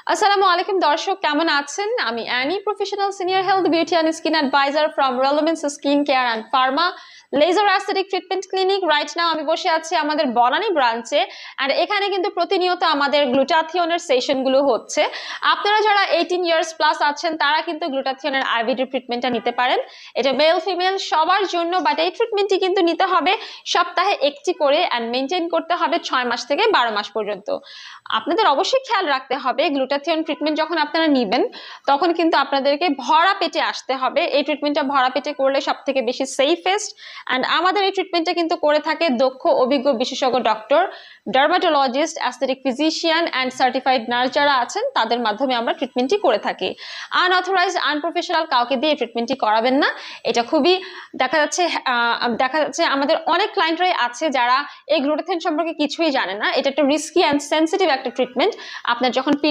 আসসালামু আলাইকুম দর্শক, কেমন আছেন? আমি Annie, professional senior health beauty and skin advisor from relevance skin care and pharma laser aesthetic treatment clinic. Right now আমি বসে আছি আমাদের বনানী ব্রাঞ্চে, আর এখানে কিন্তু প্রতিনিয়ত আমাদের গ্লুটাথিয়নের সেশনগুলো হচ্ছে। আপনারা যারা 18 ইয়ার্স প্লাস আছেন তারা কিন্তু গ্লুটাথিয়নের আইভিডি ট্রিটমেন্টটা নিতে পারেন। এটা মেল ফিমেল সবার জন্য, বাট এই ট্রিটমেন্টটি কিন্তু নিতে হবে সপ্তাহে একটি করে অ্যান্ড মেনটেন করতে হবে 6 মাস থেকে 12 মাস পর্যন্ত। আপনাদের অবশ্যই খেয়াল রাখতে হবে, গ্লুটাথিয়ন ট্রিটমেন্ট যখন আপনারা নেবেন তখন কিন্তু আপনাদেরকে ভরা পেটে আসতে হবে। এই ট্রিটমেন্টটা ভরা পেটে করলে সব থেকে বেশি সেফেস্ট। অ্যান্ড আমাদের এই ট্রিটমেন্টটা কিন্তু করে থাকে দক্ষ অভিজ্ঞ বিশেষজ্ঞ doctor, dermatologist, aesthetic physician and certified nurse যারা আছেন তাদের মাধ্যমে আমরা ট্রিটমেন্টটি করে থাকি। আনঅথরাইজড আনপ্রফেশনাল কাউকে দিয়ে ট্রিটমেন্টটি করাবেন না। এটা খুবই দেখা যাচ্ছে আমাদের অনেক ক্লায়েন্টরাই আছে যারা এই গ্লুটাথিয়ন সম্পর্কে কিছুই জানে না। এটা একটা রিস্কি অ্যান্ড সেন্সিটিভ একটা ট্রিটমেন্ট। আপনার যখন